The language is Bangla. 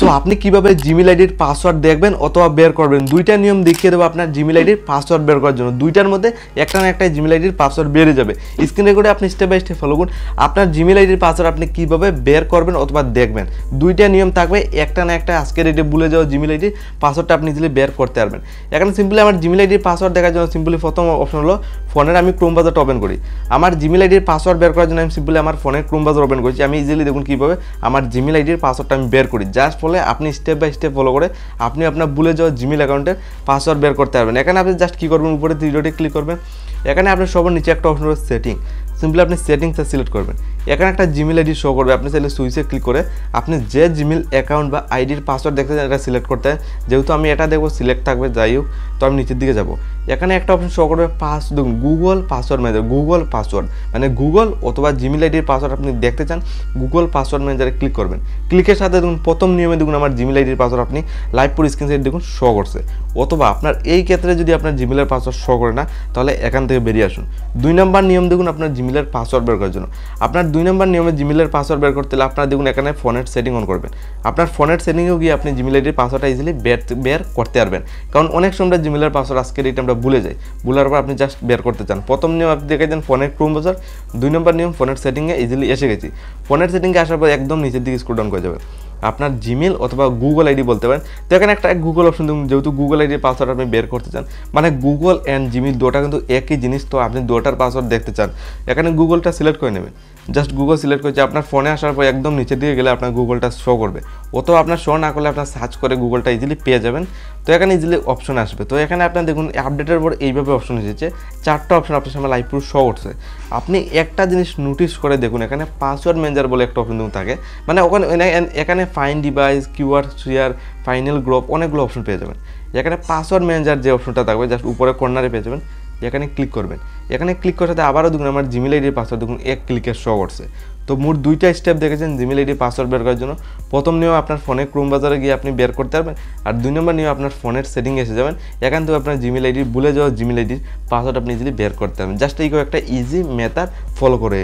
সো আপনি কিভাবে জিমেইল আইডির পাসওয়ার্ড দেখবেন অথবা বের করবেন, দুইটা নিয়ম দেখিয়ে দেবো আপনার জিমেইল আইডির পাসওয়ার্ড বের করার জন্য। দুইটার মধ্যে একটা না একটা জিমেইল আইডির পাসওয়ার্ড বেরিয়ে যাবে। স্ক্রিন রেকর্ডে আপনি স্টেপ বাই স্টেপ ফলো করুন আপনার জিমেইল আইডির পাসওয়ার্ড আপনি কিভাবে বের করবেন অথবা দেখবেন। দুইটা নিয়ম থাকবে, একটা না একটা আজকের এটি ভুলে যাওয়া জিমেইল আইডির পাসওয়ার্ডটা আপনি ইজিলি বের করতে পারবেন। এখানে সিম্পলি আমার জিমেইল আইডির পাসওয়ার্ড দেখার জন্য সিম্পলি প্রথম অপশন হলো ফোনের আমি ক্রোম ব্রাউজারটা ওপেন করি। আমার জিমেইল আইডির পাসওয়ার্ড বের করার জন্য আমি সিম্পলি আমার ফোনের ক্রোম ব্রাউজার ওপেন করছি। আমি ইজিলি দেখুন কীভাবে আমার জিমেইল আইডির পাসওয়ার্ডটা আমি বের করি। জাস্ট ফলে আপনি স্টেপ বাই স্টেপ ফলো করে আপনি আপনার ভুলে যাওয়া জিমেইল অ্যাকাউন্টের পাসওয়ার্ড বের করতে পারবেন। এখানে আপনি জাস্ট কী করবেন, উপরে থ্রি ডটে ক্লিক করবেন। এখানে আপনার সবার নিচে একটা অপশন রয়েছে সেটিং, সিম্পলি আপনি সেটিংসটা সিলেক্ট করবেন। এখানে একটা জিমেইল আইডি শো করবে, আপনি চাইলে সুইচে ক্লিক করে আপনি যে জিমেইল অ্যাকাউন্ট বা আইডির পাসওয়ার্ড দেখতে চান এটা সিলেক্ট করতে হয়। যেহেতু আমি এটা দেখবো সিলেক্ট থাকবে, যাই হোক তো আমি নিচের দিকে যাব। এখানে একটা অপশন শো করবে দেখুন Google password manager, Google password মানে গুগল অথবা জিমেইল আইডির পাসওয়ার্ড আপনি দেখতে চান, গুগল পাসওয়ার্ড ম্যানেজারে ক্লিক করবেন। ক্লিকের সাথে দেখুন প্রথম নিয়মে দেখুন আমার জিমেইল আইডির পাসওয়ার্ড আপনি লাইভ পুরো স্ক্রিন সাইড দেখুন শো করছে। অথবা আপনার এই ক্ষেত্রে যদি আপনার জিমেইলের পাসওয়ার্ড শো করে না তাহলে এখান থেকে বেরিয়ে আসুন। 2 নম্বর নিয়ম দেখুন আপনার জিমেইলের পাসওয়ার্ড বের করার জন্য। আপনার 2 নম্বর নিয়মে জিমেইলের পাসওয়ার্ড বের করতে হলে আপনার দেখুন এখানে ফোনের সেটিং অন করবেন। আপনার ফোনের সেটিংয়েও গিয়ে আপনি জিমেইল আইডির পাসওয়ার্ডটা ইজিলি বের করতে পারবেন। কারণ অনেক সময় জিমেইলের পাসওয়ার্ড আজকের এটা আমরা ভুলে যাই, ভুলার পর আপনি জাস্ট বের করতে চান। প্রথম নিয়ম আপনি দেখে দেন ফোনের ক্রোম ব্রাউজার। 2 নম্বর নিয়ম ফোনের সেটিংয়ে ইজিলি এসে গেছি। ফোনের সেটিংয়ে আসার পর একদম নিচের দিকে স্ক্রল ডাউন করে যাবে, আপনার জিমেইল অথবা গুগল আইডি বলতে পারেন। তো এখানে একটা গুগল অপশন দেখুন, যেহেতু গুগল আইডির পাসওয়ার্ড আপনি বের করতে চান, মানে গুগল অ্যান্ড জিমেইল দুটো কিন্তু একই জিনিস, তো আপনি দুটার পাসওয়ার্ড দেখতে চান, এখানে গুগলটা সিলেক্ট করে নেবেন। জাস্ট গুগল সিলেক্ট করেছে, আপনার ফোনে আসার পর একদম নিচের দিকে গেলে আপনার গুগলটা শো করবে। অথবা আপনার শো না করলে আপনার সার্চ করে গুগলটা ইজিলি পেয়ে যাবেন। তো এখানে ইজিলি অপশন আসবে। তো এখানে আপনার দেখুন আপডেটের পর এইভাবে অপশন এসেছে, 4টা অপশন আপনার সামনে লাইভ পুরো শো করছে। আপনি একটা জিনিস নোটিস করে দেখুন, এখানে পাসওয়ার্ড ম্যানেজার বলে একটা অপশন থাকে, মানে ওখানে এখানে fine device, keyword share, final group অনেকগুলো অপশন পেয়ে যাবেন। এখানে পাসওয়ার্ড ম্যানেজার যে অপশনটা থাকবে জাস্ট উপরে কর্নারে পেয়ে যাবেন, এখানে ক্লিক করবেন। এখানে ক্লিক করার সাথে আবারও দেখুন আমার জিমেইল আইডির পাসওয়ার্ড দেখুন এক ক্লিকে শো করছে। তো মোট 2টা স্টেপ দেখেছেন জিমেইল আইডির পাসওয়ার্ড বের করার জন্য। প্রথম নিয়ম আপনার ফোনে ক্রোম ব্রাউজারে গিয়ে আপনি বের করতে পারবেন, আর 2 নম্বর নিয়ম আপনার ফোনের সেটিং এসে যাবেন। এখান থেকে আপনার জিমেইল আইডি ভুলে যাওয়া জিমেইল আইডির পাসওয়ার্ড আপনি ইজিলি বের করতে পারবেন। জাস্ট এই একটা ইজি মেথড ফলো করে।